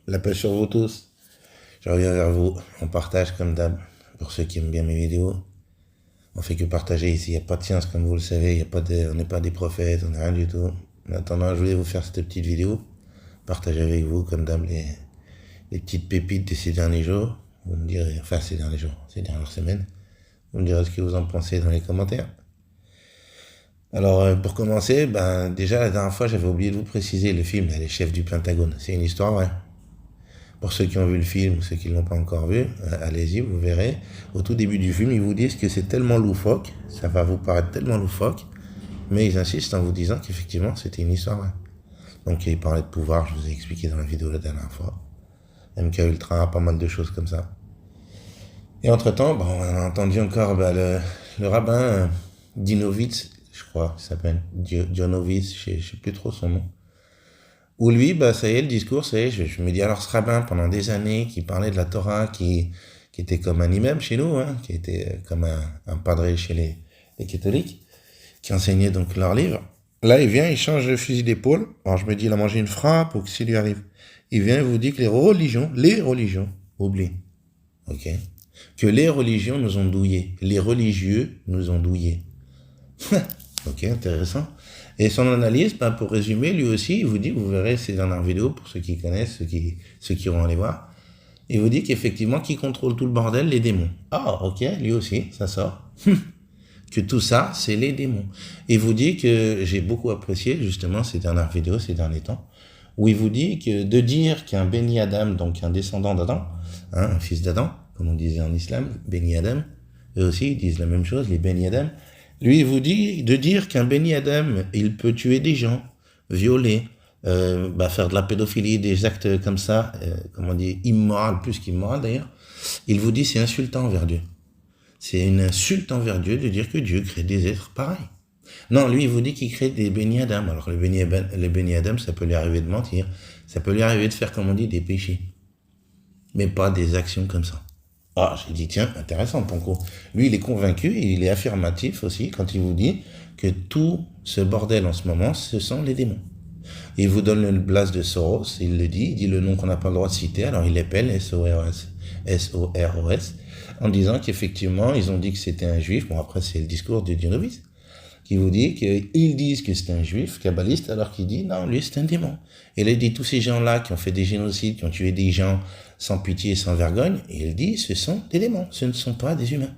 La paix sur vous tous. Je reviens vers vous. On partage comme d'hab. Pour ceux qui aiment bien mes vidéos, on fait que partager ici. Il n'y a pas de science, comme vous le savez. On n'est pas des prophètes, on n'est rien du tout. En attendant, je voulais vous faire cette petite vidéo. Partager avec vous, comme d'hab, les petites pépites de ces derniers jours. Vous me direz, enfin ces derniers jours, ces dernières semaines. Vous me direz ce que vous en pensez dans les commentaires. Alors, pour commencer, déjà la dernière fois, j'avais oublié de vous préciser le film, Les chefs du Pentagone. C'est une histoire vraie. Pour ceux qui ont vu le film ou ceux qui ne l'ont pas encore vu, allez-y, vous verrez. Au tout début du film, ils vous disent que c'est tellement loufoque, ça va vous paraître tellement loufoque, mais ils insistent en vous disant qu'effectivement, c'était une histoire vraie. Donc, ils parlaient de pouvoir, je vous ai expliqué dans la vidéo la dernière fois. MK Ultra, pas mal de choses comme ça. Et entre-temps, on a entendu encore le rabbin Dinovitz, je crois, il s'appelle Dionovitz, je ne sais plus trop son nom. Où lui, ça y est, le discours, ça y est, je me dis alors ce rabbin pendant des années qui parlait de la Torah, qui était comme un imam chez nous, qui était comme un padré chez les catholiques, qui enseignait donc leurs livres. Là, il vient, il change de fusil d'épaule. Alors je me dis, il a mangé une frappe ou que s'il lui arrive. Il vient, il vous dit que les religions, oubliez, ok, que les religions nous ont douillés, les religieux nous ont douillés. Ok, intéressant. Et son analyse, pour résumer, lui aussi, il vous dit, vous verrez ces dernières vidéos, pour ceux qui connaissent, ceux qui vont aller voir, il vous dit qu'effectivement, qui contrôle tout le bordel, les démons. Ah, ok, lui aussi, ça sort. Que tout ça, c'est les démons. Il vous dit que j'ai beaucoup apprécié, justement, ces dernières vidéos, ces derniers temps, où il vous dit que de dire qu'un Béni Adam, donc un descendant d'Adam, un fils d'Adam, comme on disait en islam, Béni Adam, eux aussi, ils disent la même chose, les Béni Adam. Lui, il vous dit de dire qu'un Béni Adam, il peut tuer des gens, violer, faire de la pédophilie, des actes comme ça, comme on dit, immoral, plus qu'immoral d'ailleurs. Il vous dit c'est insultant envers Dieu. C'est une insulte envers Dieu de dire que Dieu crée des êtres pareils. Non, lui, il vous dit qu'il crée des Béni Adam. Alors, les Béni Adam, ça peut lui arriver de mentir, ça peut lui arriver de faire, comme on dit, des péchés. Mais pas des actions comme ça. Ah, j'ai dit, tiens, intéressant, Panko. Lui, il est convaincu, et il est affirmatif aussi, quand il vous dit que tout ce bordel en ce moment, ce sont les démons. Il vous donne le blast de Soros, il le dit, il dit le nom qu'on n'a pas le droit de citer, alors il l'appelle S-O-R-O-S, en disant qu'effectivement, ils ont dit que c'était un juif. Bon, après, c'est le discours de Dionovitz, qui vous dit qu'ils disent que c'est un juif, kabbaliste, alors qu'il dit, non, lui, c'est un démon. Et il dit, tous ces gens-là qui ont fait des génocides, qui ont tué des gens sans pitié et sans vergogne, et il dit, ce sont des démons, ce ne sont pas des humains.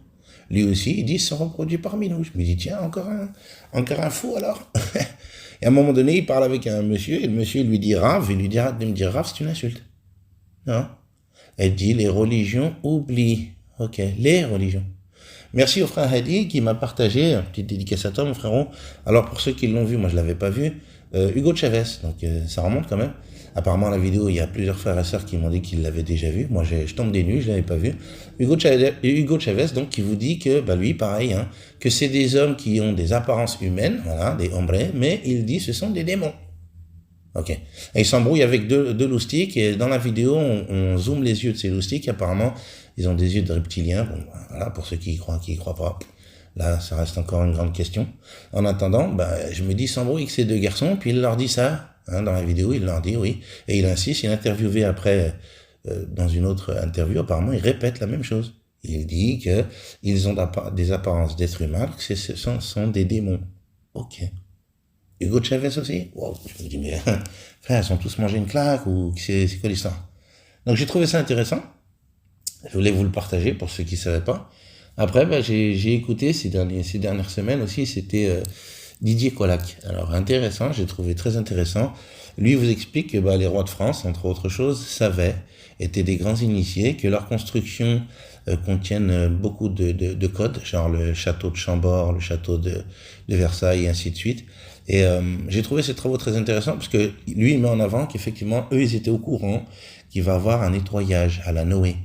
Lui aussi, il dit, ils sont reproduits parmi nous. Je me dis, tiens, encore un fou, alors. Et à un moment donné, il parle avec un monsieur, et le monsieur lui dit Rav, il lui dit, arrête de me dire Rav, c'est une insulte. Non. Elle dit, les religions oublient. Ok, les religions. Merci au frère Hadi qui m'a partagé, une petite dédicace à toi, mon frérot. Alors, pour ceux qui l'ont vu, moi je ne l'avais pas vu, Hugo Chavez, donc ça remonte quand même. Apparemment, la vidéo, il y a plusieurs frères et sœurs qui m'ont dit qu'ils l'avaient déjà vu. Moi, je tombe des nues, je ne l'avais pas vu. Hugo Chavez, donc, qui vous dit que, lui, pareil, que c'est des hommes qui ont des apparences humaines, voilà, des hombres, mais il dit ce sont des démons. Ok. Et il s'embrouille avec deux loustiques, et dans la vidéo, on zoome les yeux de ces loustiques. Apparemment, ils ont des yeux de reptiliens. Bon, voilà, pour ceux qui y croient pas. Là, ça reste encore une grande question. En attendant, je me dis, il s'embrouille avec ces deux garçons, puis il leur dit ça. Dans la vidéo, il leur dit oui. Et il insiste, il est interviewé après, dans une autre interview, apparemment, il répète la même chose. Il dit qu'ils ont des apparences d'êtres humains, que ce sont des démons. Ok. Hugo Chavez aussi. Wow. Je me dis, mais frère, ils ont tous mangé une claque, ou c'est quoi l'histoire? Donc j'ai trouvé ça intéressant. Je voulais vous le partager pour ceux qui ne savaient pas. Après, j'ai écouté ces dernières semaines aussi, c'était Didier Colac. Alors intéressant, j'ai trouvé très intéressant. Lui vous explique que les rois de France, entre autres choses, étaient des grands initiés, que leurs constructions contiennent beaucoup de codes, genre le château de Chambord, le château de Versailles, et ainsi de suite. Et j'ai trouvé ces travaux très intéressants, parce que lui, il met en avant qu'effectivement, eux, ils étaient au courant qu'il va y avoir un nettoyage à la Noé,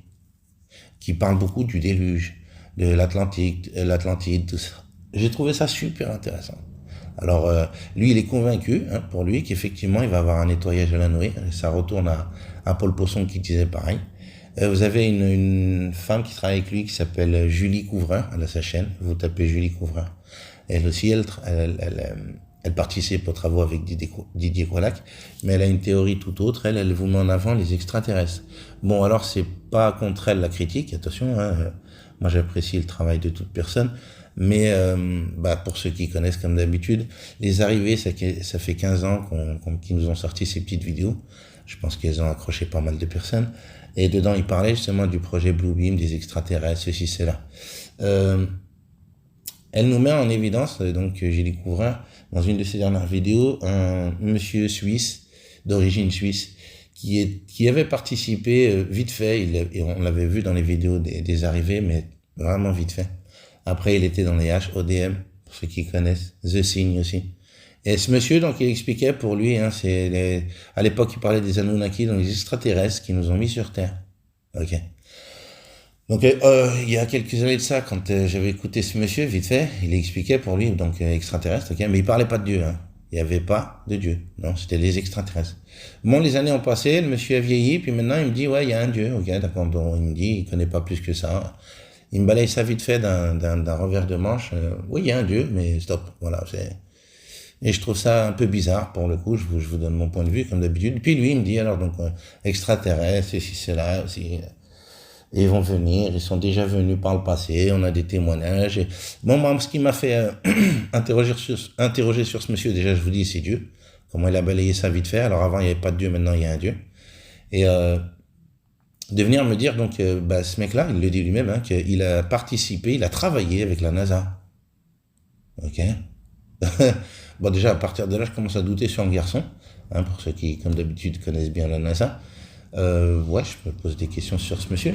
qui parle beaucoup du déluge, de l'Atlantide, tout ça. J'ai trouvé ça super intéressant. Alors, lui, il est convaincu, pour lui, qu'effectivement, il va avoir un nettoyage à la Noé. Ça retourne à Paul Poisson qui disait pareil. Vous avez une femme qui travaille avec lui qui s'appelle Julie Couvreur, elle a sa chaîne, vous tapez Julie Couvreur. Elle aussi, elle Elle participe aux travaux avec Didier Colac, mais elle a une théorie tout autre. Elle vous met en avant les extraterrestres. Bon, alors c'est pas contre elle la critique, attention, hein, moi j'apprécie le travail de toute personne, mais pour ceux qui connaissent comme d'habitude, les arrivées, ça fait 15 ans qu'ils nous ont sorti ces petites vidéos. Je pense qu'elles ont accroché pas mal de personnes. Et dedans, ils parlaient justement du projet Bluebeam, des extraterrestres, ceci, cela. Elle nous met en évidence, donc j'ai découvert dans une de ses dernières vidéos, un monsieur suisse, d'origine suisse, qui avait participé vite fait, et on l'avait vu dans les vidéos des arrivées, mais vraiment vite fait. Après, il était dans les HODM, pour ceux qui connaissent, The Sign aussi. Et ce monsieur, donc, il expliquait pour lui, hein, à l'époque, il parlait des Anunnaki, donc les extraterrestres qui nous ont mis sur Terre. Ok. Donc, il y a quelques années de ça, quand j'avais écouté ce monsieur, vite fait, il expliquait pour lui, donc, extraterrestre, ok, mais il parlait pas de Dieu, hein. Il n'y avait pas de Dieu. Non, c'était les extraterrestres. Bon, les années ont passé, le monsieur a vieilli, puis maintenant, il me dit, ouais, il y a un Dieu, ok, d'accord, bon, il me dit, il connaît pas plus que ça. Il me balaye ça vite fait d'un revers de manche. Oui, il y a un Dieu, mais stop, voilà, et je trouve ça un peu bizarre, pour le coup, je vous donne mon point de vue, comme d'habitude. Puis lui, il me dit, alors, donc, extraterrestres, et si c'est là aussi, ils vont venir, ils sont déjà venus par le passé, on a des témoignages. Et... Bon, moi, ce qui m'a fait interroger sur ce monsieur, déjà, je vous dis, c'est Dieu. Comment il a balayé ça vite fait. Alors avant, il n'y avait pas de Dieu, maintenant, il y a un Dieu. Et de venir me dire, donc, ce mec-là, il le dit lui-même, hein, qu'il a participé, il a travaillé avec la NASA. Ok. Bon, déjà, à partir de là, je commence à douter sur un garçon, hein, pour ceux qui, comme d'habitude, connaissent bien la NASA. Ouais, je me pose des questions sur ce monsieur.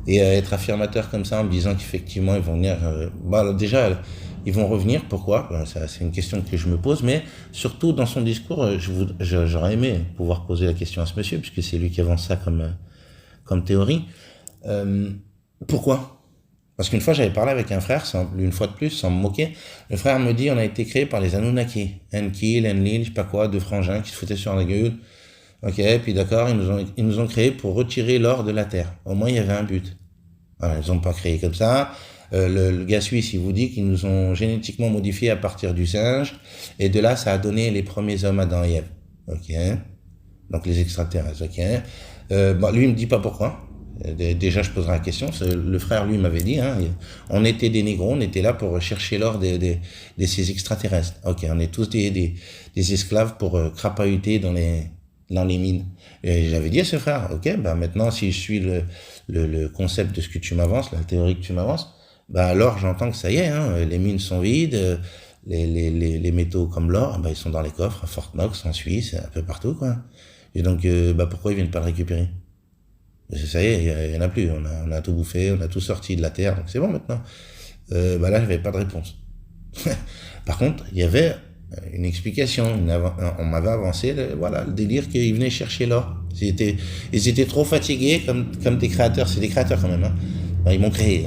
Et être affirmateur comme ça en me disant qu'effectivement ils vont venir, déjà ils vont revenir, pourquoi? Ça, c'est une question que je me pose, mais surtout dans son discours, j'aurais aimé pouvoir poser la question à ce monsieur, puisque c'est lui qui avance ça comme théorie. Pourquoi? Parce qu'une fois j'avais parlé avec un frère, une fois de plus, sans me moquer, le frère me dit on a été créé par les Anunnaki, Enki, Enlil, je sais pas quoi, deux frangins qui se foutaient sur la gueule. Ok, puis d'accord, ils nous ont créé pour retirer l'or de la terre. Au moins, il y avait un but. Voilà, ils n'ont pas créé comme ça. Le gars suisse, il vous dit qu'ils nous ont génétiquement modifiés à partir du singe. Et de là, ça a donné les premiers hommes, Adam et Ève. Ok. Donc, les extraterrestres. Ok. Lui, il me dit pas pourquoi. Déjà, je poserai la question. Le frère, lui, m'avait dit, hein, on était des négros, on était là pour chercher l'or de ces extraterrestres. Ok, on est tous des esclaves pour crapahuter dans les mines. Et j'avais dit à ce frère, ok, maintenant, si je suis le concept de ce que tu m'avances, la théorie que tu m'avances, alors j'entends que ça y est, hein, les mines sont vides, les métaux comme l'or, ils sont dans les coffres, à Fort Knox, en Suisse, un peu partout, quoi. Et donc, pourquoi ils viennent pas le récupérer? Ça y est, il y en a plus, on a tout bouffé, on a tout sorti de la terre, donc c'est bon maintenant. Là, j'avais pas de réponse. Par contre, il y avait une explication, on m'avait avancé, le délire qu'ils venaient chercher l'or. Ils étaient trop fatigués, comme des créateurs, c'est des créateurs quand même, hein. Ils m'ont créé,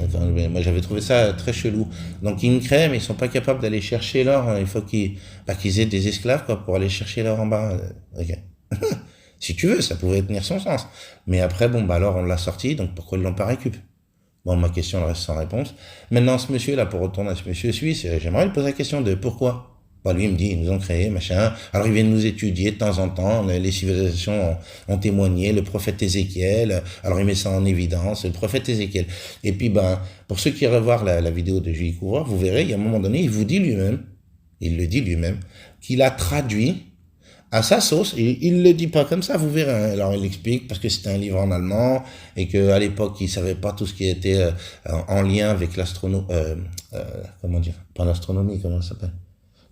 moi j'avais trouvé ça très chelou. Donc ils me créent, mais ils sont pas capables d'aller chercher l'or, il faut qu'ils aient des esclaves, quoi, pour aller chercher l'or en bas. Ok. Si tu veux, ça pouvait tenir son sens. Mais après, alors on l'a sorti, donc pourquoi ils l'ont pas récup? Bon, ma question reste sans réponse. Maintenant, ce monsieur-là, pour retourner à ce monsieur suisse, j'aimerais lui poser la question de pourquoi. Lui, il me dit, ils nous ont créé, machin. Alors, ils viennent nous étudier de temps en temps. Les civilisations ont témoigné, le prophète Ézéchiel. Alors, il met ça en évidence, le prophète Ézéchiel. Et puis, pour ceux qui iraient voir la vidéo de Julie Couvreur, vous verrez, il y a un moment donné, il le dit lui-même, qu'il a traduit à sa sauce, et il le dit pas comme ça, vous verrez. Alors il explique parce que c'était un livre en allemand et que à l'époque il savait pas tout ce qui était en lien avec l'astronomie, comment dire, pas l'astronomie, comment ça s'appelle,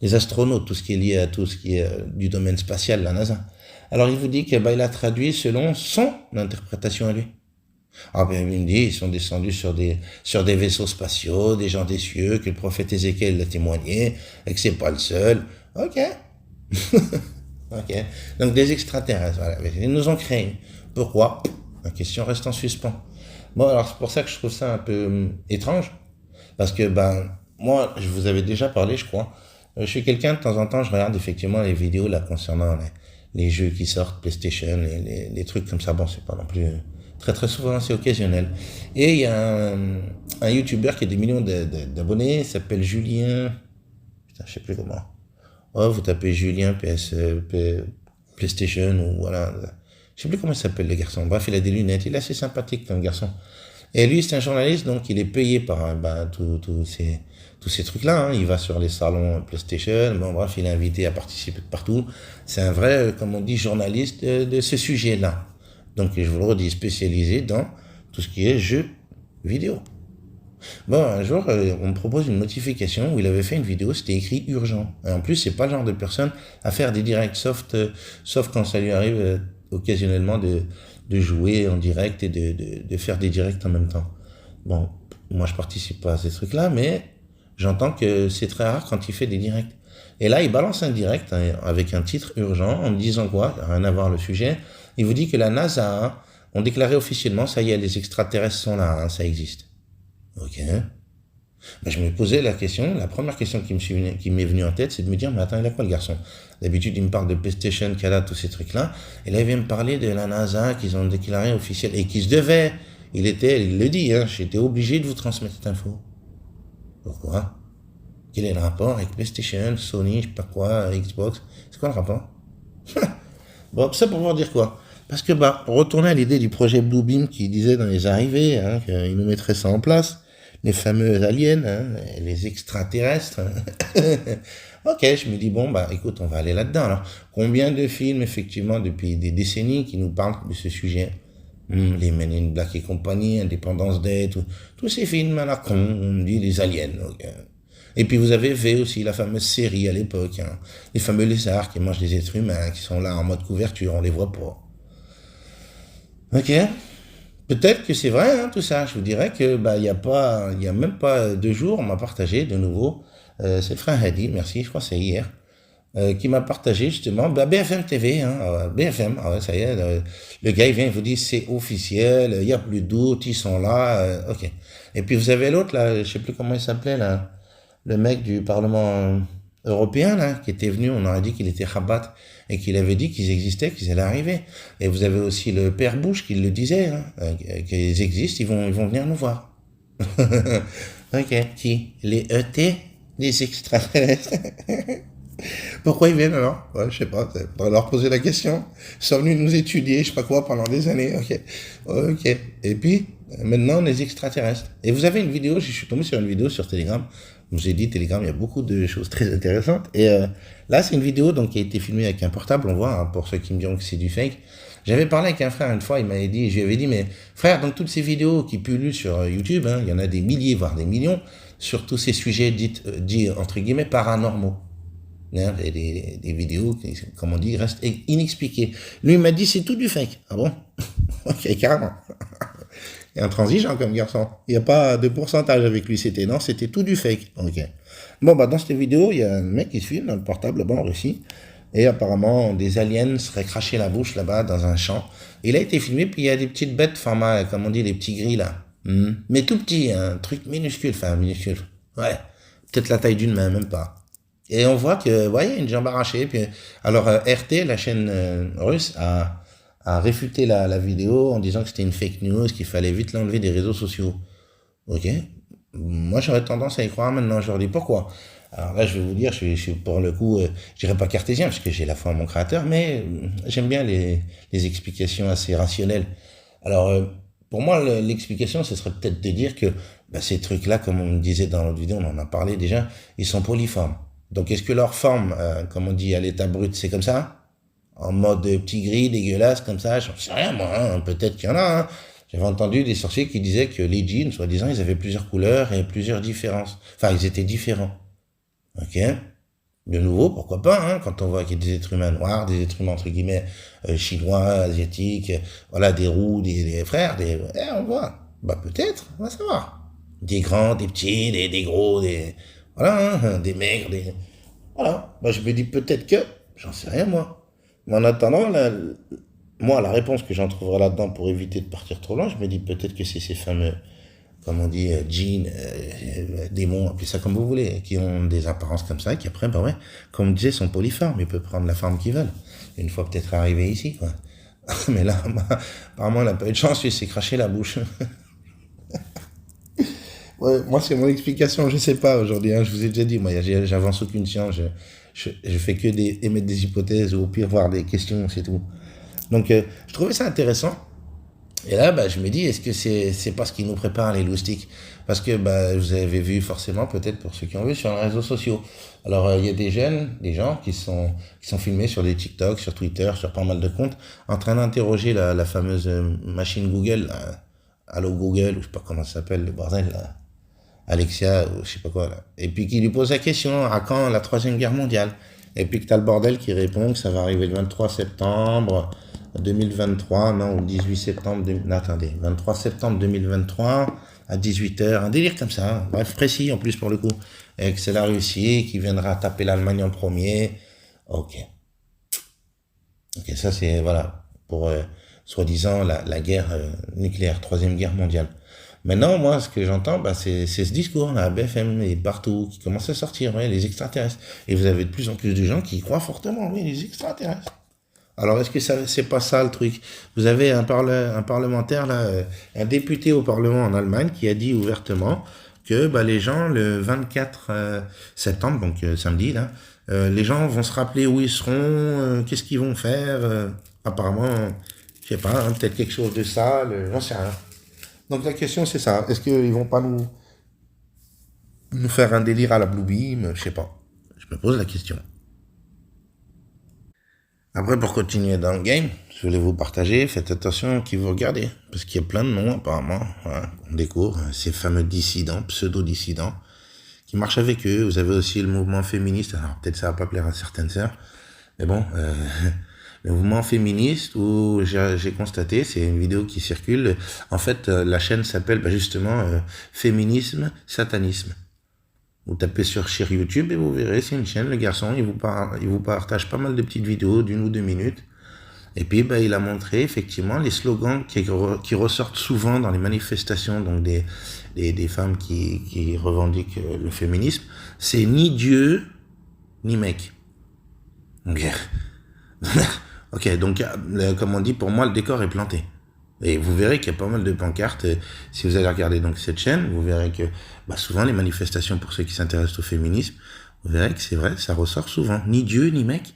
les astronautes, tout ce qui est lié à tout ce qui est du domaine spatial, la NASA. Alors il vous dit que il a traduit selon son interprétation à lui. Ah il me dit ils sont descendus sur des vaisseaux spatiaux, des gens des cieux, que le prophète Ézéchiel l'a témoigné et que c'est pas le seul. Ok. Ok, donc des extraterrestres, voilà. Ils nous ont créés. Pourquoi? La question reste en suspens. Bon, alors c'est pour ça que je trouve ça un peu étrange, parce que moi, je vous avais déjà parlé, je crois. Je suis quelqu'un, de temps en temps, je regarde effectivement les vidéos là concernant les jeux qui sortent, PlayStation, les trucs comme ça. Bon, c'est pas non plus très très souvent, c'est occasionnel. Et il y a un YouTuber qui a des millions d'abonnés, il s'appelle Julien, putain, je sais plus comment. Oh, vous tapez Julien PlayStation ou voilà. Je sais plus comment il s'appelle le garçon. Bref, il a des lunettes. Il est assez sympathique comme garçon. Et lui, c'est un journaliste, donc il est payé par tous ces trucs-là. Hein. Il va sur les salons PlayStation. Bon, bref, il est invité à participer de partout. C'est un vrai, comme on dit, journaliste de ce sujet-là. Donc, je vous le redis, spécialisé dans tout ce qui est jeux vidéo. Bon, un jour, on me propose une notification où il avait fait une vidéo, c'était écrit urgent. Et en plus, c'est pas le genre de personne à faire des directs, sauf quand ça lui arrive occasionnellement de jouer en direct et de faire des directs en même temps. Bon, moi je participe pas à ces trucs-là, mais j'entends que c'est très rare quand il fait des directs. Et là, il balance un direct hein, avec un titre urgent en me disant quoi, rien à voir le sujet. Il vous dit que la NASA hein, ont déclaré officiellement, ça y est, les extraterrestres sont là, hein, ça existe. Ok. Ben, je me posais la question, la première question qui m'est venue en tête, c'est de me dire, mais attends, il a quoi le garçon? D'habitude, il me parle de PlayStation, Canada, tous ces trucs-là. Et là, il vient me parler de la NASA qu'ils ont déclaré officiel et qui se devait. Il le dit, hein, j'étais obligé de vous transmettre cette info. Pourquoi? Quel est le rapport avec PlayStation, Sony, je sais pas quoi, Xbox? C'est quoi le rapport? Bon, ça pour pouvoir dire quoi? Parce que, bah, retourner à l'idée du projet Bluebeam qui disait dans les arrivées, hein, qu'il nous mettrait ça en place, les fameux aliens, hein, les extraterrestres. Ok, je me dis, bon, bah, écoute, on va aller là-dedans. Alors, combien de films, effectivement, depuis des décennies qui nous parlent de ce sujet? Les Men in Black et compagnie, Independence Day, tous ces films à la con, on dit les aliens. Okay. Et puis vous avez V aussi, la fameuse série à l'époque, hein, les fameux lézards qui mangent des êtres humains, qui sont là en mode couverture, on les voit pas. Ok, peut-être que c'est vrai, hein, tout ça. Je vous dirais que bah il y a même pas 2 jours, on m'a partagé de nouveau. C'est le frère Hadi, merci, je crois que c'est hier, qui m'a partagé justement bah, BFM TV, hein, BFM. Ah ouais, ça y est, le gars il vient, il vous dit c'est officiel, il y a plus de doute, ils sont là, ok. Et puis vous avez l'autre là, je sais plus comment il s'appelait là, le mec du Parlement européen là, qui était venu, on aurait dit qu'il était Rabat et qu'il avait dit qu'ils existaient, qu'ils allaient arriver. Et vous avez aussi le père Bush qui le disait, hein, qu'ils existent, ils vont venir nous voir. Ok, qui? Les ET, les extraterrestres. Pourquoi ils viennent alors? Ouais, je sais pas, faudrait leur poser la question. Ils sont venus nous étudier, je sais pas quoi, pendant des années, ok. Ok. Et puis, maintenant, les extraterrestres. Et vous avez une vidéo, je suis tombé sur une vidéo sur Telegram. Je vous ai dit, Telegram, il y a beaucoup de choses très intéressantes. Et là, c'est une vidéo donc, qui a été filmée avec un portable, on voit, hein, pour ceux qui me diront que c'est du fake. J'avais parlé avec un frère une fois, il m'avait dit, je lui avais dit, mais frère, donc toutes ces vidéos qui pullulent sur YouTube, hein, il y en a des milliers, voire des millions, sur tous ces sujets dits entre guillemets, paranormaux. Hein, des vidéos qui, comme on dit, restent inexpliquées. Lui, il m'a dit, c'est tout du fake. Ah bon? Ok, carrément. Il est intransigeant comme garçon. Il n'y a pas de pourcentage avec lui, c'était tout du fake. Ok. Bon, bah, dans cette vidéo, il y a un mec qui se filme dans le portable, bon, en Russie, et apparemment, des aliens seraient crachés la bouche là-bas, dans un champ. Il a été filmé, puis il y a des petites bêtes, format, comme on dit, les petits gris, là. Mais tout petit, un truc minuscule, enfin, minuscule. Ouais. Peut-être la taille d'une main, même pas. Et on voit que, ouais, il y a une jambe arrachée. Puis, alors, RT, la chaîne russe, a réfuté la vidéo en disant que c'était une fake news, qu'il fallait vite l'enlever des réseaux sociaux. Ok. Moi, j'aurais tendance à y croire maintenant. Je leur dis pourquoi. Alors là, je vais vous dire, je suis pour le coup, je dirais pas cartésien, parce que j'ai la foi en mon créateur, mais j'aime bien les explications assez rationnelles. Alors, pour moi, l'explication, ce serait peut-être de dire que bah, ces trucs-là, comme on me disait dans l'autre vidéo, on en a parlé déjà, ils sont polyformes. Donc, est-ce que leur forme, comme on dit à l'état brut, c'est comme ça? En mode petit gris, dégueulasse, comme ça? J'en sais rien, moi, hein, peut-être qu'il y en a, hein. J'avais entendu des sorciers qui disaient que les djinns, soi-disant, ils avaient plusieurs couleurs et plusieurs différences. Enfin, ils étaient différents. Ok? De nouveau, pourquoi pas, hein, quand on voit qu'il y a des êtres humains noirs, des êtres humains, entre guillemets, chinois, asiatiques, voilà, des roux, des frères, on voit. Bah, peut-être, on va savoir. Des grands, des petits, des gros, voilà, hein, des maigres, voilà. Bah, je me dis peut-être que, j'en sais rien, moi. Mais en attendant, moi, la réponse que j'en trouverai là-dedans pour éviter de partir trop loin, je me dis peut-être que c'est ces fameux, comme on dit, djinns, démons, appelez ça comme vous voulez, qui ont des apparences comme ça, et qui après, bah ouais, comme on disait, sont polyformes, ils peuvent prendre la forme qu'ils veulent. Une fois peut-être arrivé ici, quoi. Mais là, bah, apparemment, on n'a pas eu de chance, il s'est craché la bouche. Ouais, moi, c'est mon explication, je sais pas aujourd'hui, hein, je vous ai déjà dit, moi, j'avance aucune science, je fais que émettre des hypothèses ou au pire voir des questions, c'est tout. Donc, je trouvais ça intéressant. Et là, je me dis, est-ce que c'est pas ce qui nous prépare les loustiques? Parce que vous avez vu forcément, peut-être pour ceux qui ont vu, sur les réseaux sociaux. Alors, il y a des gens qui sont filmés sur des TikTok, sur Twitter, sur pas mal de comptes, en train d'interroger la fameuse machine Google, là. Allo Google, ou je sais pas comment ça s'appelle, le bordel, là. Alexia, ou je sais pas quoi, là. Et puis qui lui pose la question, à quand la Troisième Guerre mondiale? Et puis que t'as le bordel qui répond que ça va arriver le 23 septembre 2023, non, ou 18 septembre, non, attendez, 23 septembre 2023, à 18h, un délire comme ça, hein. Bref, précis en plus pour le coup, et que c'est la Russie qui viendra taper l'Allemagne en premier. Ok, ça c'est, voilà, pour soi-disant la guerre nucléaire, Troisième Guerre mondiale. Maintenant, moi, ce que j'entends, c'est ce discours, là, à BFM et partout, qui commence à sortir, ouais, les extraterrestres. Et vous avez de plus en plus de gens qui y croient fortement, oui, les extraterrestres. Alors, est-ce que c'est pas ça le truc? Vous avez un parlementaire, là, un député au Parlement en Allemagne qui a dit ouvertement que les gens, le 24 septembre, donc samedi, là, les gens vont se rappeler où ils seront, qu'est-ce qu'ils vont faire. Apparemment, je sais pas, hein, peut-être quelque chose de sale, j'en sais rien. Donc la question c'est ça, est-ce qu'ils vont pas nous faire un délire à la Blue Beam? Je sais pas. Je me pose la question. Après, pour continuer dans le game, je voulais vous partager, faites attention à qui vous regardez, parce qu'il y a plein de noms apparemment, hein, on découvre, ces fameux dissidents, pseudo-dissidents, qui marchent avec eux. Vous avez aussi le mouvement féministe, alors peut-être ça va pas plaire à certaines sœurs, mais bon, le mouvement féministe où j'ai constaté, c'est une vidéo qui circule, en fait la chaîne s'appelle justement Féminisme, Satanisme. Vous tapez sur YouTube et vous verrez, c'est une chaîne, le garçon, il vous partage pas mal de petites vidéos d'une ou deux minutes. Et puis, il a montré effectivement les slogans qui ressortent souvent dans les manifestations, donc des femmes qui revendiquent le féminisme. C'est ni Dieu, ni mec. Ok. Ok, donc, comme on dit, pour moi, le décor est planté. Et vous verrez qu'il y a pas mal de pancartes. Si vous allez regarder donc cette chaîne, vous verrez que souvent les manifestations, pour ceux qui s'intéressent au féminisme, vous verrez que c'est vrai, ça ressort souvent. Ni Dieu, ni mec.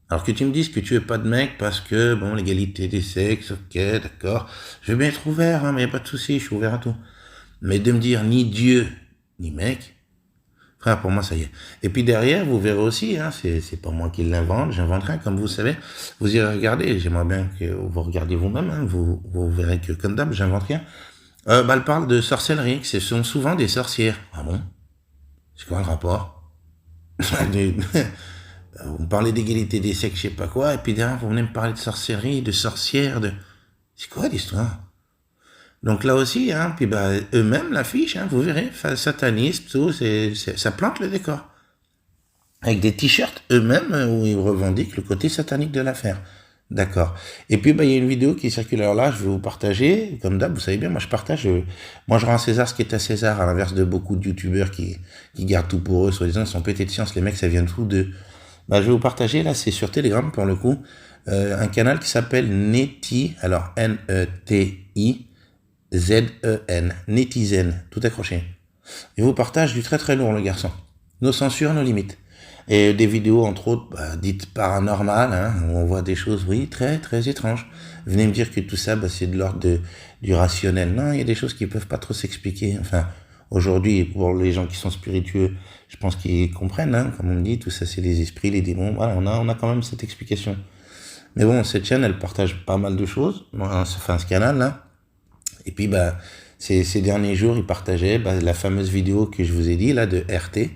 Alors que tu me dises que tu veux pas de mec parce que, l'égalité des sexes, ok, d'accord. Je veux bien être ouvert, hein, mais y a pas de souci, je suis ouvert à tout. Mais de me dire ni Dieu, ni mec, frère, pour moi, ça y est. Et puis derrière, vous verrez aussi, hein, c'est pas moi qui l'invente, j'invente rien, comme vous savez. Vous irez regarder, j'aimerais bien que vous regardiez vous-même, hein, vous verrez que, comme d'hab, j'invente rien. Elle parle de sorcellerie, que ce sont souvent des sorcières. Ah bon? C'est quoi le rapport? Vous parlez d'égalité des sexes, je sais pas quoi, et puis derrière, vous venez me parler de sorcellerie, de sorcières, C'est quoi l'histoire? Donc là aussi, hein, puis eux-mêmes l'affichent, hein, vous verrez, satanisme, tout, ça plante le décor. Avec des t-shirts eux-mêmes où ils revendiquent le côté satanique de l'affaire. D'accord. Et puis, il y a une vidéo qui circule. Alors là, je vais vous partager. Comme d'hab, vous savez bien, moi, je partage. Moi, je rends à César ce qui est à César, à l'inverse de beaucoup de youtubeurs qui gardent tout pour eux, soi-disant, ils sont pétés de science. Les mecs, ça vient tout d'eux. Je vais vous partager, là, c'est sur Telegram, pour le coup, un canal qui s'appelle Neti, alors N-E-T-I-Z-E-N, Netizen, tout accroché. Il vous partage du très très lourd, le garçon. Nos censures, nos limites. Et des vidéos, entre autres, dites paranormales, hein, où on voit des choses, oui, très, très étranges. Venez me dire que tout ça, c'est de l'ordre du rationnel. Non, il y a des choses qui peuvent pas trop s'expliquer. Enfin, aujourd'hui, pour les gens qui sont spiritueux, je pense qu'ils comprennent, hein, comme on me dit, tout ça, c'est les esprits, les démons. Voilà, on a quand même cette explication. Mais bon, cette chaîne, elle partage pas mal de choses. Enfin, ce canal-là. Et puis, ces derniers jours, il partageait la fameuse vidéo que je vous ai dit, là, de RT,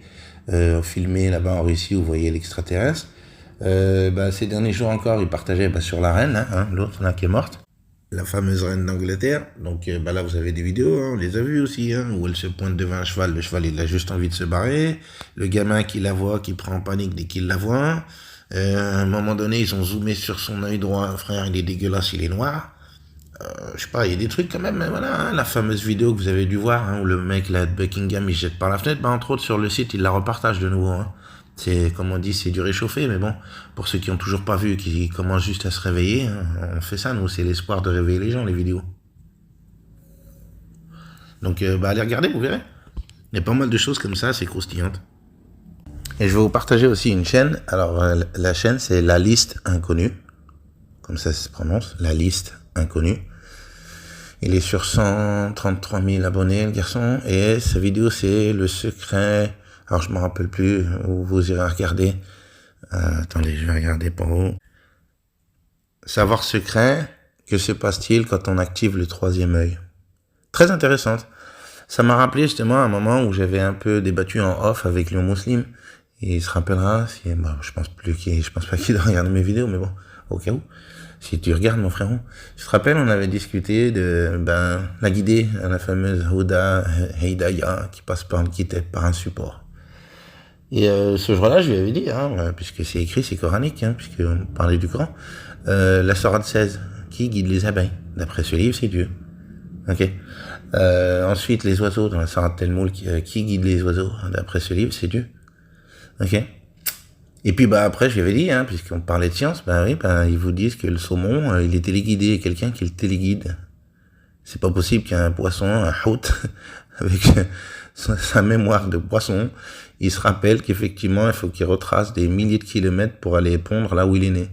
filmé là-bas en Russie, où vous voyez l'extraterrestre. Ces derniers jours encore, il partageait sur la reine, hein, l'autre là qui est morte, la fameuse reine d'Angleterre. Donc là, vous avez des vidéos, hein, on les a vues aussi, hein, où elle se pointe devant un cheval, le cheval il a juste envie de se barrer, le gamin qui la voit, qui prend en panique dès qu'il la voit. À un moment donné, ils ont zoomé sur son œil droit, frère, il est dégueulasse, il est noir. Je sais pas, il y a des trucs quand même, mais voilà, hein, la fameuse vidéo que vous avez dû voir, hein, où le mec là de Buckingham il jette par la fenêtre, entre autres sur le site, il la repartage de nouveau. Hein. C'est, comme on dit, c'est du réchauffé, mais bon, pour ceux qui ont toujours pas vu, qui commencent juste à se réveiller, hein, on fait ça, nous, c'est l'espoir de réveiller les gens, les vidéos. Donc, allez regarder, vous verrez. Il y a pas mal de choses comme ça, c'est croustillantes. Et je vais vous partager aussi une chaîne. Alors, la chaîne, c'est La Liste Inconnue. Comme ça se prononce, La Liste Inconnue. Il est sur 133 000 abonnés, le garçon. Et sa vidéo, c'est le secret. Alors, je me rappelle plus où vous irez regarder. Attendez, je vais regarder pour vous. Savoir secret, que se passe-t-il quand on active le troisième œil? Très intéressante. Ça m'a rappelé justement un moment où j'avais un peu débattu en off avec le musulman. Et il se rappellera, je pense pas qu'il doit regarder mes vidéos, mais bon, au cas où. Si tu regardes, mon frérot. Tu te rappelles, on avait discuté de, la guidée, la fameuse Huda Hidayah, qui était par un support. Et ce jour-là, je lui avais dit, puisque c'est écrit, c'est coranique, puisqu'on parlait du Coran, la sourate 16, qui guide les abeilles? D'après ce livre, c'est Dieu. Ok. Ensuite, les oiseaux, dans la sourate Al-Mulk, qui guide les oiseaux? D'après ce livre, c'est Dieu. Ok. Et puis après, je lui avais dit, puisqu'on parlait de science, ils vous disent que le saumon, il est téléguidé, quelqu'un qui le téléguide. C'est pas possible qu'un poisson, un hout, avec sa mémoire de poisson, il se rappelle qu'effectivement, il faut qu'il retrace des milliers de kilomètres pour aller pondre là où il est né.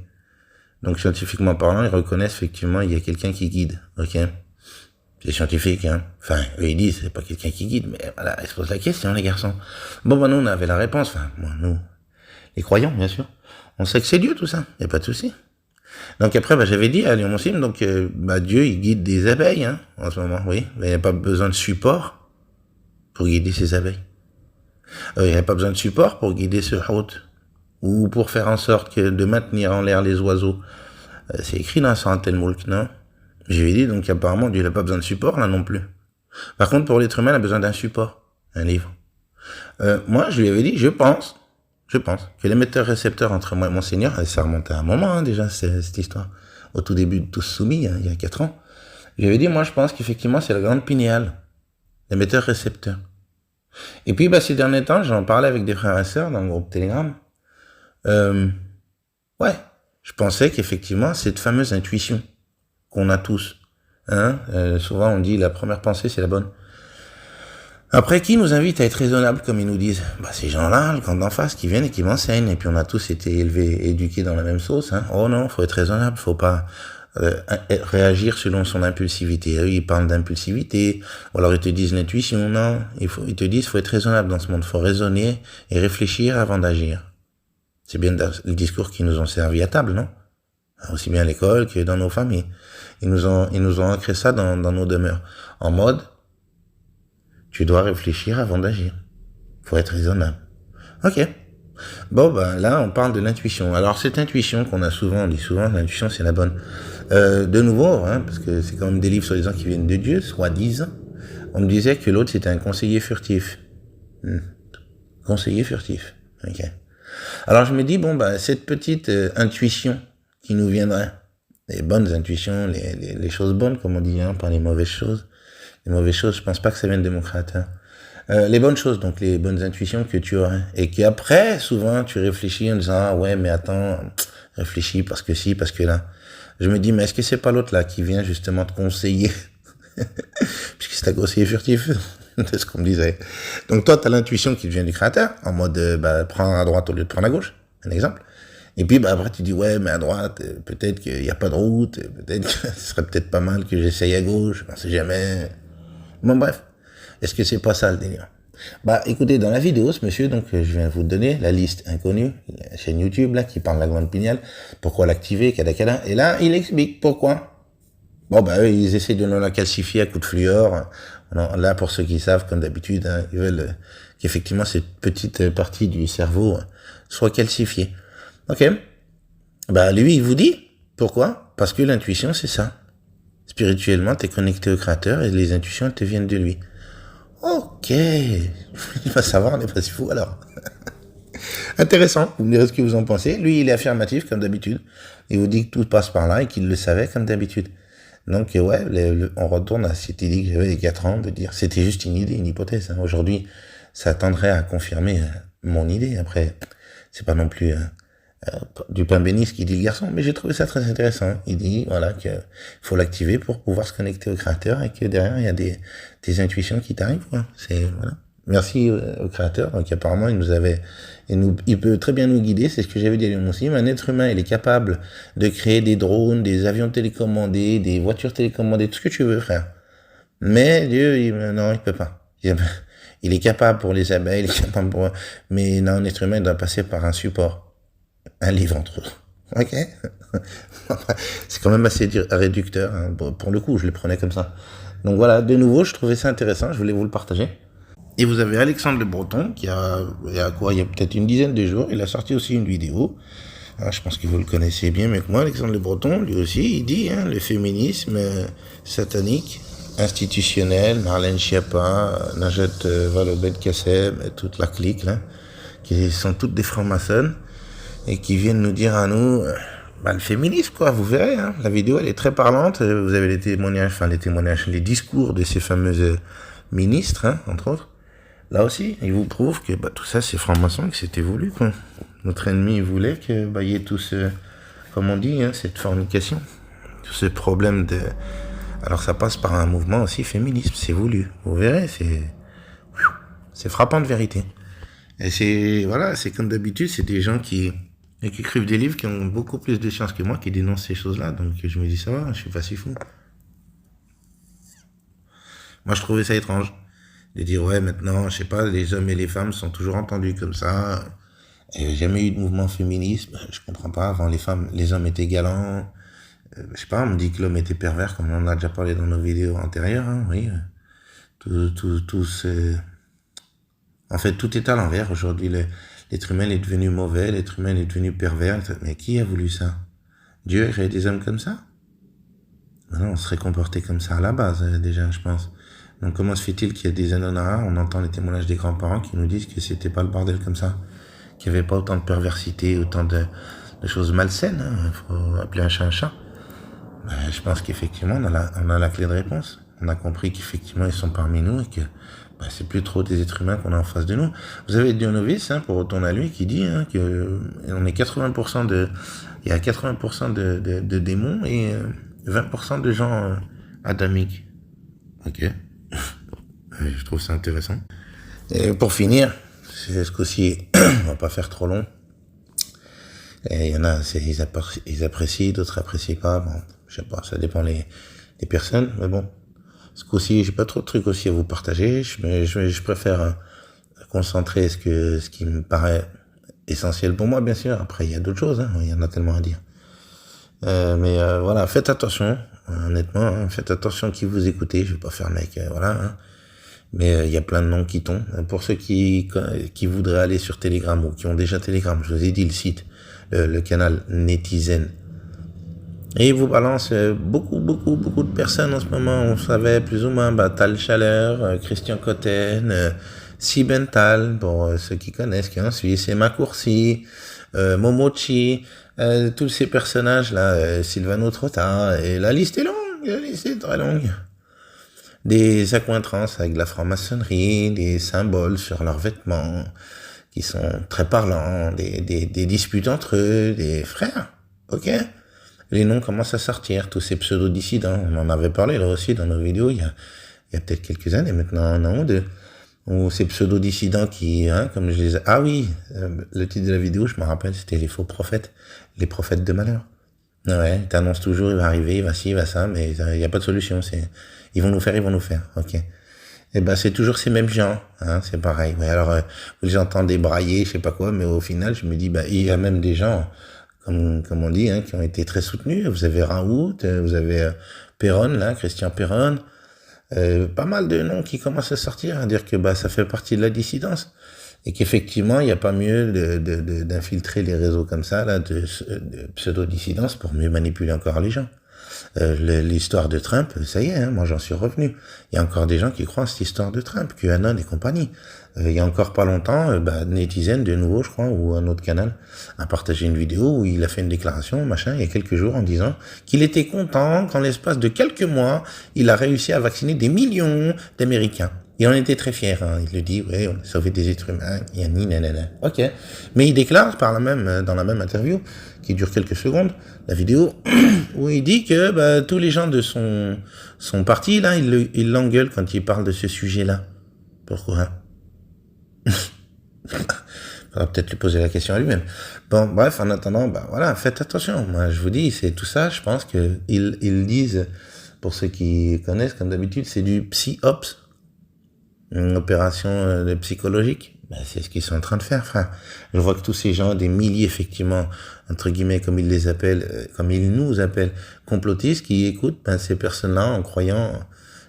Donc, scientifiquement parlant, ils reconnaissent effectivement il y a quelqu'un qui guide, ok? C'est scientifique, Enfin, eux, ils disent, c'est pas quelqu'un qui guide, mais voilà, ils se posent la question, les garçons. Bon, nous, on avait la réponse, nous, les croyants, bien sûr. On sait que c'est Dieu, tout ça, y a pas de souci. Donc après, j'avais dit à Lyon Muslim, donc, Dieu, il guide des abeilles, en ce moment, oui. Mais il n'y a pas besoin de support pour guider ces abeilles. Il n'y a pas besoin de support pour guider ce hôte. Ou pour faire en sorte de maintenir en l'air les oiseaux. C'est écrit dans Surat Al-Mulk, non? Je lui ai dit, donc apparemment, Dieu n'a pas besoin de support, là non plus. Par contre, pour l'être humain, il a besoin d'un support, un livre. Moi, je lui avais dit, je pense que l'émetteur-récepteur entre moi et mon Seigneur, ça remonte à un moment déjà, cette histoire, au tout début de Tous Soumis, il y a 4 ans. Je lui avais dit, moi, je pense qu'effectivement, c'est la glande pinéale, l'émetteur-récepteur. Et puis, ces derniers temps, j'en parlais avec des frères et sœurs dans le groupe Telegram. Je pensais qu'effectivement, cette fameuse intuition qu'on a tous, souvent on dit la première pensée, c'est la bonne. Après, qui nous invite à être raisonnable, comme ils nous disent? Ces gens-là, le camp d'en face, qui viennent et qui m'enseignent. Et puis on a tous été élevés, éduqués dans la même sauce. Oh non, faut être raisonnable, faut pas réagir selon son impulsivité. Eux, ils parlent d'impulsivité, ou alors ils te disent l'intuition. Non, ils te disent faut être raisonnable dans ce monde, faut raisonner et réfléchir avant d'agir. C'est bien le discours qui nous ont servi à table, non? Aussi bien à l'école que dans nos familles. Ils nous ont ancré ça dans nos demeures. En mode, tu dois réfléchir avant d'agir. Faut être raisonnable. Ok. Là, on parle de l'intuition. Alors, cette intuition qu'on a souvent, on dit souvent, l'intuition, c'est la bonne. De nouveau, parce que c'est quand même des livres soi-disant qui viennent de Dieu, soi-disant, on me disait que l'autre, c'était un conseiller furtif. Conseiller furtif. Ok. Alors, je me dis, cette petite intuition qui nous viendrait, les bonnes intuitions, les choses bonnes, comme on dit, pas les mauvaises choses. Les mauvaises choses, je pense pas que ça vienne de mon créateur. Les bonnes choses, donc les bonnes intuitions que tu aurais. Et qu'après, souvent, tu réfléchis en disant, ouais, mais attends, réfléchis parce que si, parce que là. Je me dis, mais est-ce que c'est pas l'autre là qui vient justement te conseiller? Puisque c'est un conseiller furtif. C'est ce qu'on me disait. Donc toi, t'as l'intuition qui vient du créateur, en mode, prends à droite au lieu de prendre à gauche. Un exemple. Et puis, après, tu dis, ouais, mais à droite, peut-être qu'il n'y a pas de route, peut-être que ce serait peut-être pas mal que j'essaye à gauche, on sait jamais. Bon, bref. Est-ce que c'est pas ça, le délire? Écoutez, dans la vidéo, ce monsieur, donc, je viens vous donner la liste inconnue, la chaîne YouTube, là, qui parle de la glande pinéale, pourquoi l'activer, kada. Et là, il explique pourquoi. Eux, ils essaient de nous la calcifier à coups de fluor. Là, pour ceux qui savent, comme d'habitude, ils veulent qu'effectivement, cette petite partie du cerveau soit calcifiée. Ok. Lui, il vous dit, pourquoi? Parce que l'intuition, c'est ça. Spirituellement, t'es connecté au créateur et les intuitions, elles te viennent de lui. Ok. Il va savoir, on n'est pas si fou, alors. Intéressant. Vous me direz ce que vous en pensez. Lui, il est affirmatif, comme d'habitude. Il vous dit que tout passe par là et qu'il le savait, comme d'habitude. Donc, on retourne à cette idée que j'avais il y a 4 ans, de dire, c'était juste une idée, une hypothèse. Aujourd'hui, ça tendrait à confirmer mon idée. Après, c'est pas non plus du pain béni ce qu'il dit le garçon, mais j'ai trouvé ça très intéressant. Il dit, qu'il faut l'activer pour pouvoir se connecter au créateur et que derrière, il y a des intuitions qui t'arrivent, C'est, voilà. Merci au créateur. Donc apparemment, il peut très bien nous guider. C'est ce que j'avais dit à lui aussi. Un être humain, il est capable de créer des drones, des avions télécommandés, des voitures télécommandées, tout ce que tu veux, frère. Mais Dieu, non, il peut pas. Il est capable pour les abeilles, il est capable pour... Mais non, un être humain doit passer par un support. Un livre, entre autres. Ok. C'est quand même assez réducteur. Hein. Pour le coup, je le prenais comme ça. Donc voilà, de nouveau, je trouvais ça intéressant. Je voulais vous le partager. Et vous avez Alexandre Le Breton, il y a peut-être une dizaine de jours, il a sorti aussi une vidéo. Alors, je pense que vous le connaissez bien, mais que moi, Alexandre Le Breton, lui aussi, il dit, le féminisme satanique, institutionnel, Marlène Schiappa, Najat Vallaud-Belkacem, toute la clique, là, qui sont toutes des francs-maçons, et qui viennent nous dire à nous, le féminisme, quoi, vous verrez, la vidéo, elle est très parlante, vous avez les témoignages, les discours de ces fameuses ministres, entre autres. Là aussi, il vous prouve que tout ça, c'est franc-maçon, que c'était voulu, quoi. Notre ennemi voulait que y ait tout ce, comme on dit, cette fornication, tout ce problème de... Alors ça passe par un mouvement aussi féministe, c'est voulu. Vous verrez, c'est frappant de vérité. Et c'est comme d'habitude, c'est des gens qui écrivent des livres qui ont beaucoup plus de science que moi, qui dénoncent ces choses-là. Donc je me dis, ça va, je suis pas si fou. Moi, je trouvais ça étrange. De dire, ouais, maintenant, je sais pas, les hommes et les femmes sont toujours entendus comme ça. Il n'y a jamais eu de mouvement féministe. Je comprends pas. Avant, les hommes étaient galants. Je sais pas, on me dit que l'homme était pervers, comme on en a déjà parlé dans nos vidéos antérieures, oui. En fait, tout est à l'envers. Aujourd'hui, l'être humain est devenu mauvais, l'être humain est devenu pervers. Mais qui a voulu ça? Dieu a créé des hommes comme ça? Non, on serait comporté comme ça à la base, déjà, je pense. Donc comment se fait-il qu'il y a des années en arrière, on entend les témoignages des grands-parents qui nous disent que c'était pas le bordel comme ça, qu'il n'y avait pas autant de perversité, autant de choses malsaines, il faut appeler un chat un chat. Je pense qu'effectivement, on a la clé de réponse. On a compris qu'effectivement, ils sont parmi nous et que c'est plus trop des êtres humains qu'on a en face de nous. Vous avez Dionovis, pour retourner à lui, qui dit que on est 80% il y a 80% de démons et 20% de gens adamiques. Ok. Je trouve ça intéressant. Et pour finir, c'est ce coup-ci, on va pas faire trop long. Et il y en a, ils apprécient, d'autres apprécient pas. Bon, je sais pas, ça dépend des personnes. Mais bon, ce coup-ci, j'ai pas trop de trucs aussi à vous partager. Je préfère concentrer ce qui me paraît essentiel pour moi, bien sûr. Après, il y a d'autres choses, il y en a tellement à dire. Mais voilà, faites attention, honnêtement, faites attention qui vous écoutez. Je vais pas faire mec, voilà. Mais il y a plein de noms qui tombent. Pour ceux qui voudraient aller sur Telegram ou qui ont déjà Telegram, je vous ai dit le site, le canal Netizen. Et il vous balance beaucoup de personnes en ce moment. On savait plus ou moins, Tal Chaleur, Christian Cotten, Sibental, pour ceux qui connaissent, qui est en Suisse, Emma Courcy, Momochi, tous ces personnages-là, Silvano Trotta, et la liste est longue, la liste est très longue. Des accointrances avec la franc-maçonnerie, des symboles sur leurs vêtements qui sont très parlants, des disputes entre eux, des frères, ok? Les noms commencent à sortir, tous ces pseudo-dissidents, on en avait parlé là aussi dans nos vidéos il y a peut-être quelques années maintenant, un an ou deux, ou ces pseudo-dissidents qui, comme je les... Ah oui, le titre de la vidéo, je me rappelle, c'était les faux prophètes, les prophètes de malheur. Ouais, ils t'annoncent toujours, il va arriver, il va ci, il va ça, mais il n'y a pas de solution, ils vont nous faire, ok. Et c'est toujours ces mêmes gens, c'est pareil. Ouais, alors, vous les entendez brailler, je sais pas quoi, mais au final, je me dis, il y a même des gens, comme on dit, qui ont été très soutenus. Vous avez Raoult, vous avez Perron, là, Christian Perron, pas mal de noms qui commencent à sortir, à dire que ça fait partie de la dissidence. Et qu'effectivement, il n'y a pas mieux d'infiltrer les réseaux comme ça, là, de pseudo-dissidence pour mieux manipuler encore les gens. L'histoire de Trump, ça y est, moi j'en suis revenu. Il y a encore des gens qui croient à cette histoire de Trump, QAnon et compagnie. Il y a encore pas longtemps, Netizen, de nouveau, je crois, ou un autre canal, a partagé une vidéo où il a fait une déclaration, il y a quelques jours, en disant qu'il était content qu'en l'espace de quelques mois, il a réussi à vacciner des millions d'Américains. Il en était très fier, il le dit, ouais, on a sauvé des êtres humains, ok. Mais il déclare dans la même interview, qui dure quelques secondes, la vidéo, où il dit que tous les gens de son parti, là, il l'engueule quand il parle de ce sujet-là. Pourquoi? Faudra peut-être lui poser la question à lui-même. Bon, bref, en attendant, voilà, faites attention. Moi, je vous dis, c'est tout ça, je pense que ils disent, pour ceux qui connaissent, comme d'habitude, c'est du psy-ops, une opération psychologique. C'est ce qu'ils sont en train de faire, frère. Je vois que tous ces gens, des milliers, effectivement, entre guillemets, comme ils les appellent, comme ils nous appellent, complotistes, qui écoutent ces personnes-là en croyant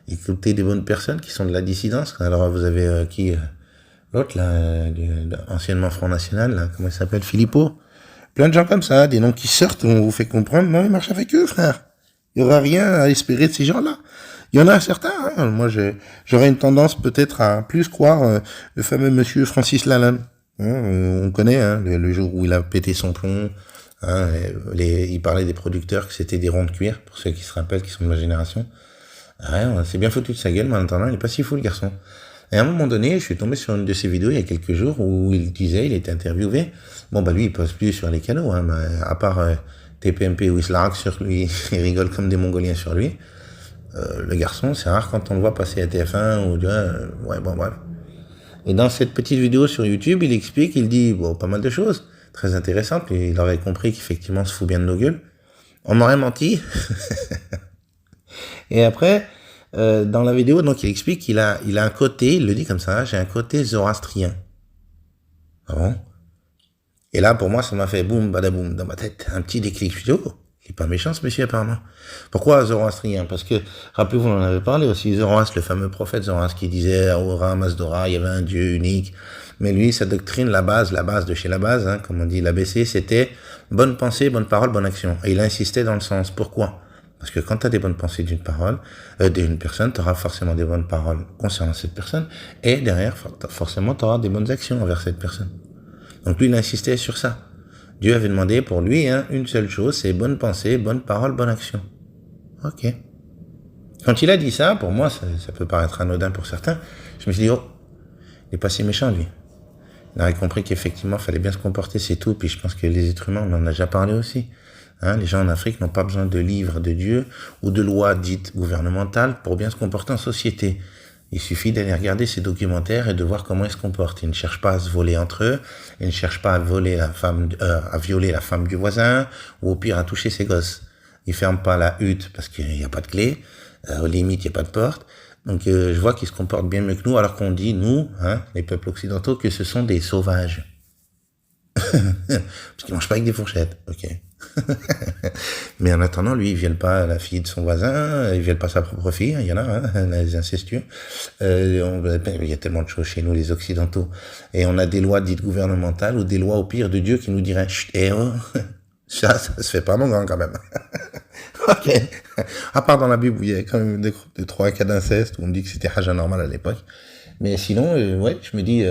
écouter des bonnes personnes qui sont de la dissidence. Alors, vous avez l'autre, là, anciennement Front National, là, comment il s'appelle, Philippot. Plein de gens comme ça, des noms qui sortent, on vous fait comprendre, non, ils marchent avec eux, frère. Il y aura rien à espérer de ces gens-là. Il y en a certains, hein. Moi, j'aurais une tendance peut-être à plus croire le fameux monsieur Francis Lalanne. On connaît, hein, le jour où il a pété son plomb. Hein, il parlait des producteurs que c'était des ronds de cuir, pour ceux qui se rappellent, qui sont de ma génération. Ouais, on s'est bien foutu de sa gueule, mais en attendant, il est pas si fou, le garçon. Et à un moment donné, je suis tombé sur une de ses vidéos il y a quelques jours où il disait, il était interviewé. Bon, lui, il pose plus sur les canaux, hein, mais à part TPMP où il se largue sur lui, il rigole comme des Mongoliens sur lui. Le garçon, c'est rare quand on le voit passer à TF1 ou ouais, bon, bref. Et dans cette petite vidéo sur YouTube, il explique, il dit, pas mal de choses très intéressantes. Et il aurait compris qu'effectivement, on se fout bien de nos gueules. On m'aurait menti. Et après, dans la vidéo, donc, il explique qu'il a un côté, il le dit comme ça, j'ai un côté zoroastrien. Ah bon? Et là, pour moi, ça m'a fait boum, badaboum, dans ma tête, un petit déclic. Je dis, il est pas méchant, ce monsieur, apparemment. Pourquoi zoroastrien? Parce que, rappelez-vous, on en avait parlé aussi, Zoroastre, le fameux prophète Zoroastre, qui disait, Ahura Mazdora, il y avait un Dieu unique. Mais lui, sa doctrine, la base de chez la base, hein, comme on dit l'ABC, c'était bonne pensée, bonne parole, bonne action. Et il insistait dans le sens. Pourquoi? Parce que quand tu as des bonnes pensées d'une personne, tu auras forcément des bonnes paroles concernant cette personne, et derrière, forcément, tu auras des bonnes actions envers cette personne. Donc lui, il insistait sur ça. Dieu avait demandé pour lui une seule chose, c'est bonne pensée, bonne parole, bonne action. Ok. Quand il a dit ça, pour moi, ça peut paraître anodin pour certains, je me suis dit, il est pas si méchant, lui. Il aurait compris qu'effectivement, il fallait bien se comporter, c'est tout, puis je pense que les êtres humains, on en a déjà parlé aussi. Les gens en Afrique n'ont pas besoin de livres de Dieu ou de lois dites gouvernementales pour bien se comporter en société. Il suffit d'aller regarder ces documentaires et de voir comment ils se comportent. Ils ne cherchent pas à se voler entre eux, ils ne cherchent pas à violer la femme du voisin, ou au pire à toucher ses gosses. Ils ferment pas la hutte parce qu'il n'y a pas de clé, aux limites il n'y a pas de porte. Donc je vois qu'ils se comportent bien mieux que nous, alors qu'on dit, nous, les peuples occidentaux, que ce sont des sauvages. Parce qu'ils mangent pas avec des fourchettes, ok. Mais en attendant, lui, il viole pas la fille de son voisin, il viole pas sa propre fille, il y en a, les incestueux. Il y a tellement de choses chez nous, les occidentaux. Et on a des lois dites gouvernementales ou des lois au pire de Dieu qui nous diraient, chut, ça se fait pas, mon grand, quand même. Ok. À part dans la Bible où il y a quand même des 3 cas d'inceste, où on me dit que c'était haja normal à l'époque. Mais sinon, je me dis,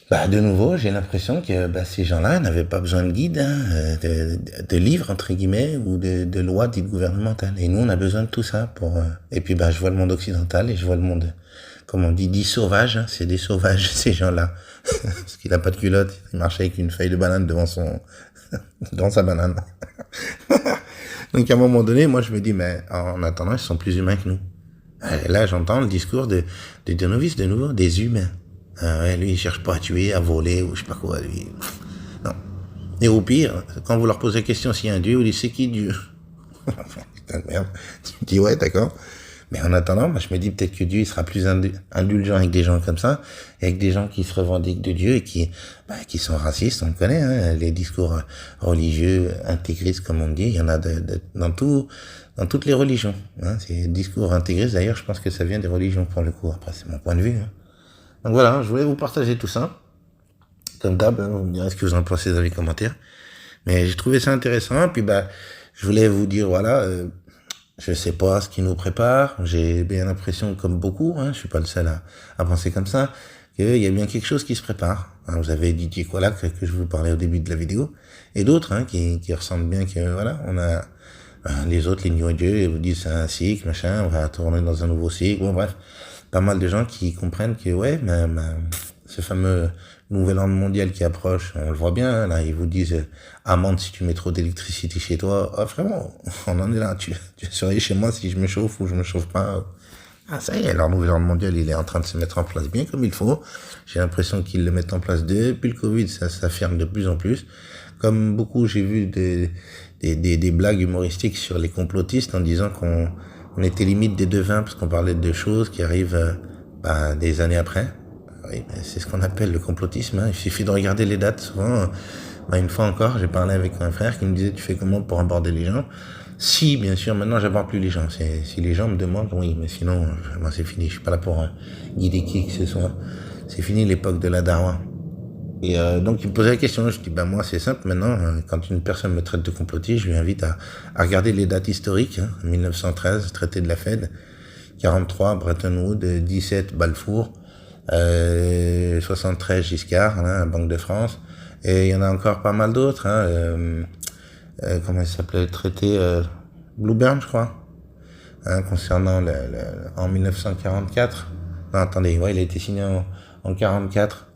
de nouveau, j'ai l'impression que ces gens-là n'avaient pas besoin de guide, de livres, entre guillemets, ou de lois dites gouvernementales. Et nous, on a besoin de tout ça pour... Et puis, je vois le monde occidental et je vois le monde, comme on dit sauvage. C'est des sauvages, ces gens-là. Parce qu'il a pas de culotte, il marche avec une feuille de banane devant sa banane. Donc, à un moment donné, moi, je me dis, mais en attendant, ils sont plus humains que nous. Et là, j'entends le discours de novices, de nouveau, des humains. Lui, il cherche pas à tuer, à voler, ou je sais pas quoi, lui. Non. Et au pire, quand vous leur posez la question s'il y a un Dieu, vous dites, c'est qui Dieu? Putain de merde. Tu me dis, ouais, d'accord. Mais en attendant, je me dis peut-être que Dieu, il sera plus indulgent avec des gens comme ça, et avec des gens qui se revendiquent de Dieu et qui sont racistes, on le connaît, les discours religieux, intégristes, comme on dit, il y en a dans toutes les religions, ces discours intégristes, d'ailleurs, je pense que ça vient des religions pour le coup, après, c'est mon point de vue, Donc voilà, je voulais vous partager tout ça. Comme d'hab, vous me direz ce que vous en pensez dans les commentaires. Mais j'ai trouvé ça intéressant. Puis je voulais vous dire, voilà, je sais pas ce qui nous prépare. J'ai bien l'impression, comme beaucoup, je suis pas le seul à penser comme ça, qu'il y a bien quelque chose qui se prépare. Vous avez Didier Colak que je vous parlais au début de la vidéo, et d'autres qui ressentent bien que voilà, on a les autres, les New Dieu, ils vous disent c'est un cycle, machin, on va tourner dans un nouveau cycle. Bon bref. Pas mal de gens qui comprennent que ce fameux nouvel ordre mondial qui approche, on le voit bien, là, ils vous disent amende si tu mets trop d'électricité chez toi. Ah, vraiment, on en est là, tu surveilles chez moi si je me chauffe ou je me chauffe pas. Ah, ça y est, leur nouvel ordre mondial, il est en train de se mettre en place bien comme il faut. J'ai l'impression qu'ils le mettent en place depuis le Covid, ça s'affirme de plus en plus. Comme beaucoup, j'ai vu des blagues humoristiques sur les complotistes en disant on était limite des devins parce qu'on parlait de choses qui arrivent des années après. Oui, c'est ce qu'on appelle le complotisme. Hein. Il suffit de regarder les dates. Souvent, une fois encore, j'ai parlé avec un frère qui me disait, tu fais comment pour aborder les gens? Si, bien sûr, maintenant, j'aborde plus les gens. Si les gens me demandent, oui, mais sinon, moi, c'est fini. Je suis pas là pour guider qui que ce soit. C'est fini l'époque de la darwa. Et donc, il me posait la question. Je dis, moi, c'est simple. Maintenant, quand une personne me traite de complotiste, je lui invite à regarder les dates historiques. Hein. 1913, traité de la Fed. 43, Bretton Woods. 17, Balfour. 73, Giscard, hein, Banque de France. Et il y en a encore pas mal d'autres. Hein, comment il s'appelait, le traité Blue Burn, je crois, hein, concernant en 1944. Non, attendez, ouais, il a été signé en 44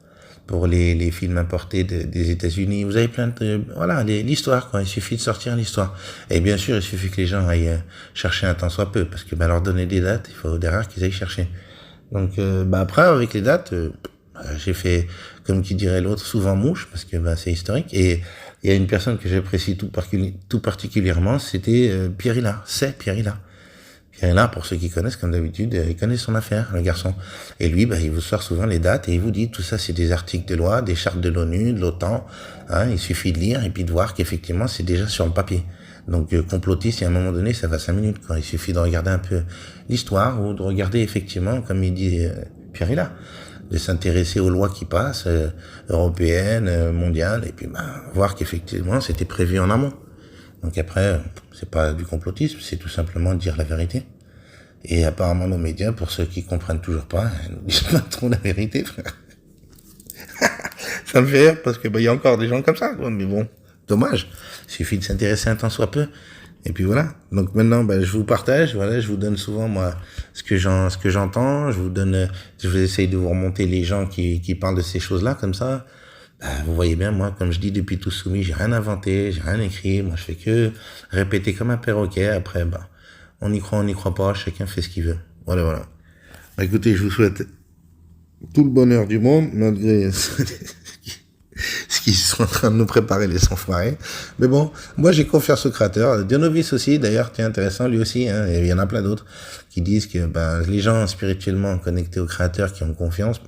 pour les films importés des États-Unis. Vous avez plein de, voilà, l'histoire, quoi. Il suffit de sortir l'histoire. Et bien sûr, il suffit que les gens aillent chercher un tant soit peu, parce que leur donner des dates, il faut derrière qu'ils aillent chercher. Donc, après, avec les dates, j'ai fait, comme qui dirait l'autre, souvent mouche, parce que c'est historique. Et il y a une personne que j'apprécie tout particulièrement, c'était Pierre Hillard. C'est Pierre Hillard. Pierre Hillard, pour ceux qui connaissent, comme d'habitude, il connaît son affaire, le garçon. Et lui, il vous sort souvent les dates et il vous dit, tout ça, c'est des articles de loi, des chartes de l'ONU, de l'OTAN. Hein, il suffit de lire et puis de voir qu'effectivement, c'est déjà sur le papier. Donc, complotiste, à un moment donné, ça va 5 minutes, quoi. Il suffit de regarder un peu l'histoire ou de regarder effectivement, comme il dit Pierre Hillard, de s'intéresser aux lois qui passent, européennes, mondiales, et puis voir qu'effectivement, c'était prévu en amont. Donc après, c'est pas du complotisme, c'est tout simplement dire la vérité. Et apparemment, nos médias, pour ceux qui comprennent toujours pas, ne disent pas trop la vérité, frère. Ça me fait rire parce que il y a encore des gens comme ça, quoi. Mais bon, dommage. Il suffit de s'intéresser un tant soit peu. Et puis voilà. Donc maintenant, je vous partage, voilà, je vous donne souvent, moi, ce que j'entends, je vous essaye de vous remonter les gens qui parlent de ces choses-là, comme ça. Vous voyez bien, moi, comme je dis depuis Tous Soumis, j'ai rien inventé, j'ai rien écrit, moi, je fais que répéter comme un perroquet. Après, on y croit, on n'y croit pas, chacun fait ce qu'il veut. Voilà. Écoutez, je vous souhaite tout le bonheur du monde, malgré ce qu'ils sont en train de nous préparer, les enfoirés. Mais bon, moi j'ai confiance au créateur. Dionovis aussi, d'ailleurs, c'est intéressant, lui aussi, hein, et il y en a plein d'autres qui disent que les gens spirituellement connectés au créateur qui ont confiance,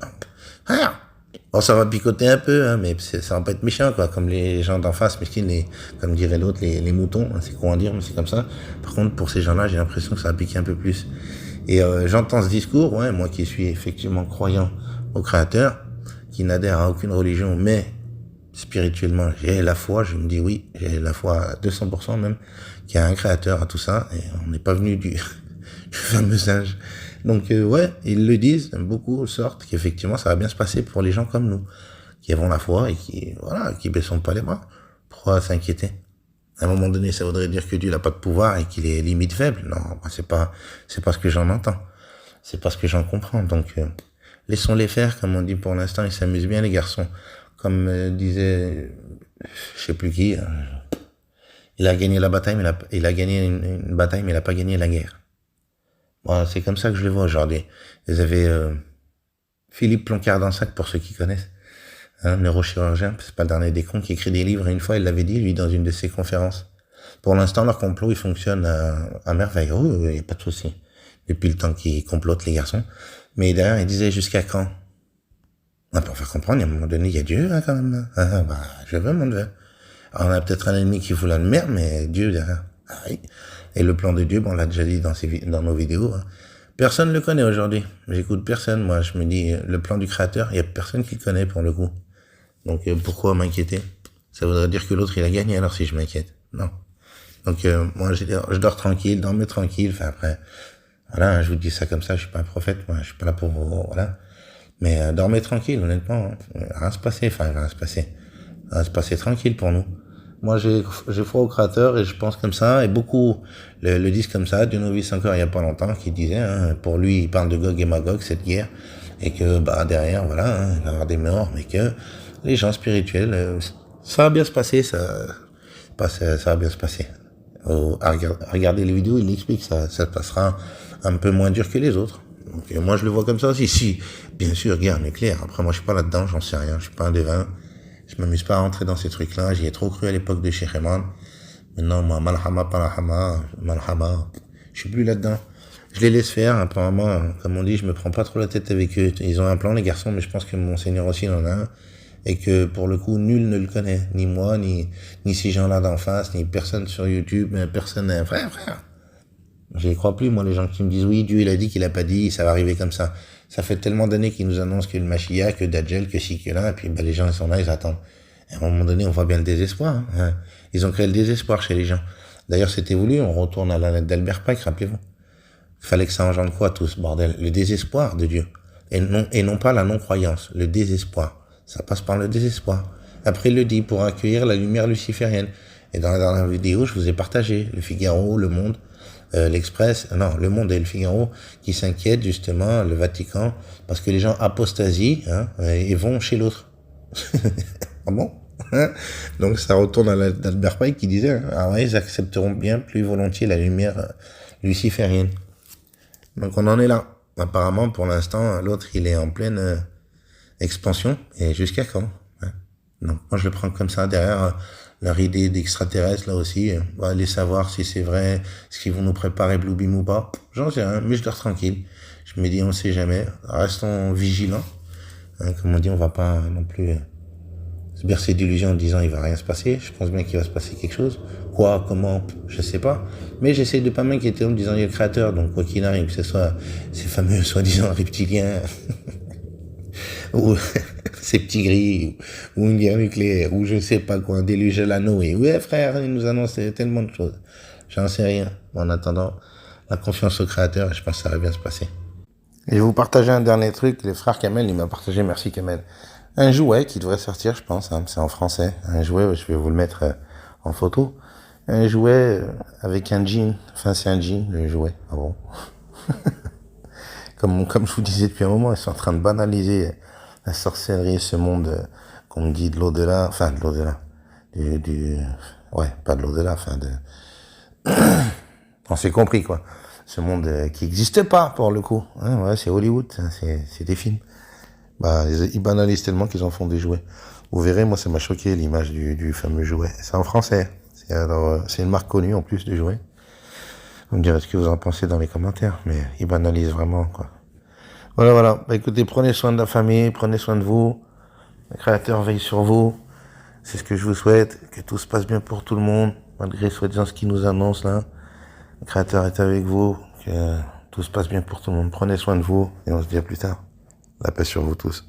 ça va picoter un peu, hein, mais ça va pas être méchant, quoi, comme les gens d'en face, mais comme dirait l'autre, les moutons, hein, c'est con à dire, mais c'est comme ça. Par contre, pour ces gens-là, j'ai l'impression que ça va piquer un peu plus. Et j'entends ce discours, ouais, moi qui suis effectivement croyant au créateur, qui n'adhère à aucune religion, mais spirituellement, j'ai la foi, je me dis oui, j'ai la foi à 200% même, qu'il y a un créateur à tout ça, et on n'est pas venu du fameux singe. Donc ouais, ils le disent, beaucoup sortent, qu'effectivement ça va bien se passer pour les gens comme nous, qui avons la foi et qui baissons pas les bras. Pourquoi s'inquiéter? À un moment donné, ça voudrait dire que Dieu n'a pas de pouvoir et qu'il est limite faible. Non, c'est pas ce que j'en entends. C'est pas ce que j'en comprends. Donc, laissons-les faire, comme on dit pour l'instant, ils s'amusent bien, les garçons. Comme disait, je sais plus qui, il a gagné la bataille, mais il a gagné une bataille, mais il a pas gagné la guerre. Bon, c'est comme ça que je le vois aujourd'hui. Vous avez Philippe Ploncard-Dansac, pour ceux qui connaissent, neurochirurgien, c'est pas le dernier des cons, qui écrit des livres, et une fois il l'avait dit, lui, dans une de ses conférences. Pour l'instant, leur complot, il fonctionne à merveille. Il n'y a pas de souci. Depuis le temps qu'ils complotent, les garçons. Mais derrière, il disait jusqu'à quand? Pour faire comprendre, à un moment donné, il y a Dieu, là, quand même. Je veux mon Dieu. Alors, on a peut-être un ennemi qui fout la merde, mais Dieu derrière. Ah oui. Et le plan de Dieu, on l'a déjà dit dans nos vidéos. Hein. Personne ne le connaît aujourd'hui. J'écoute personne. Moi, je me dis, le plan du créateur, il y a personne qui le connaît pour le coup. Donc, pourquoi m'inquiéter? Ça voudrait dire que l'autre, il a gagné, alors si je m'inquiète. Non. Donc, moi, je dors tranquille, dormez tranquille. Enfin, après, voilà, je vous dis ça comme ça, je suis pas un prophète, moi, je suis pas là pour, voilà. Mais, dormez tranquille, honnêtement. Rien se passer, rien se passer tranquille pour nous. Moi, j'ai foi au créateur et je pense comme ça, et beaucoup le disent comme ça. Dionovis encore il y a pas longtemps qui disait, hein, pour lui, il parle de Gog et Magog, cette guerre, et que derrière, voilà, il va y avoir des morts, mais que les gens spirituels, ça va bien se passer, ça va bien se passer. À regarder les vidéos, il explique ça se passera un peu moins dur que les autres. Donc, moi, je le vois comme ça aussi. Si, bien sûr, guerre nucléaire. Après, moi, je suis pas là-dedans, j'en sais rien. Je suis pas un devin. Je m'amuse pas à rentrer dans ces trucs-là. J'y ai trop cru à l'époque de Cheikh Eman. Maintenant, moi, malhama, palahama, malhama, je suis plus là-dedans. Je les laisse faire, apparemment, comme on dit, je me prends pas trop la tête avec eux. Ils ont un plan, les garçons, mais je pense que Monseigneur aussi en a un. Et que, pour le coup, nul ne le connaît. Ni moi, ni ces gens-là d'en face, ni personne sur YouTube, personne, frère. Je les crois plus, moi, les gens qui me disent, oui, Dieu, il a dit qu'il a pas dit, ça va arriver comme ça. Ça fait tellement d'années qu'ils nous annoncent que le Mashiach, que Dajjal, que ci, que là, et puis, les gens, ils sont là, ils attendent. Et à un moment donné, on voit bien le désespoir, hein. Ils ont créé le désespoir chez les gens. D'ailleurs, c'était voulu, on retourne à la lettre d'Albert Pike, rappelez-vous. Il fallait que ça engendre quoi, tout ce bordel? Le désespoir de Dieu. Et non pas la non-croyance, le désespoir. Ça passe par le désespoir. Après, il le dit, pour accueillir la lumière luciférienne. Et dans la dernière vidéo, je vous ai partagé le Figaro, le Monde, l'Express, non, le Monde et le Figaro, qui s'inquiètent justement, le Vatican, parce que les gens apostasient, hein, et vont chez l'autre. Ah bon? Donc ça retourne à l'Albert Pike qui disait, ah ouais, ils accepteront bien plus volontiers la lumière luciférienne. Donc on en est là. Apparemment, pour l'instant, l'autre, il est en pleine expansion. Et jusqu'à quand, hein? Donc moi, je le prends comme ça. Derrière leur idée d'extraterrestre, là aussi, on va aller savoir si c'est vrai, ce qu'ils vont nous préparer Blue Beam ou pas. J'en sais rien, mais je dors tranquille. Je me dis, on sait jamais. Restons vigilants. Hein, comme on dit, on va pas non plus se bercer d'illusions en disant il va rien se passer. Je pense bien qu'il va se passer quelque chose. Quoi, comment, je sais pas. Mais j'essaie de pas m'inquiéter en me disant il y a le créateur, donc quoi qu'il arrive, que ce soit ces fameux soi-disant reptiliens, ou ces petits gris, ou une guerre nucléaire, ou je sais pas quoi, un déluge à la Noé. Ouais frère, il nous annonce tellement de choses. J'en sais rien. En attendant, la confiance au créateur, je pense que ça va bien se passer. Et je vais vous partager un dernier truc. Le frère Kamel, il m'a partagé, merci Kamel, un jouet qui devrait sortir, je pense, hein, c'est en français. Un jouet, je vais vous le mettre en photo. Un jouet avec un jean. Enfin, c'est un jean, le jouet. Ah bon. Comme je vous disais depuis un moment, ils sont en train de banaliser la sorcellerie, ce monde qu'on dit de l'au-delà. Enfin, de l'au-delà. Ouais, pas de l'au-delà, enfin de... On s'est compris, quoi. Ce monde qui n'existe pas, pour le coup. Hein, ouais, c'est Hollywood, c'est des films. Bah, ils banalisent tellement qu'ils en font des jouets. Vous verrez, moi, ça m'a choqué, l'image du fameux jouet. C'est en français. C'est une marque connue, en plus, du jouet. Vous me direz ce que vous en pensez dans les commentaires, mais ils banalisent vraiment, quoi. Voilà. Bah, écoutez, prenez soin de la famille, prenez soin de vous. Le Créateur veille sur vous. C'est ce que je vous souhaite. Que tout se passe bien pour tout le monde, malgré soi-disant ce qu'il nous annonce, là. Le Créateur est avec vous. Que tout se passe bien pour tout le monde. Prenez soin de vous, et on se dit à plus tard. La paix sur vous tous.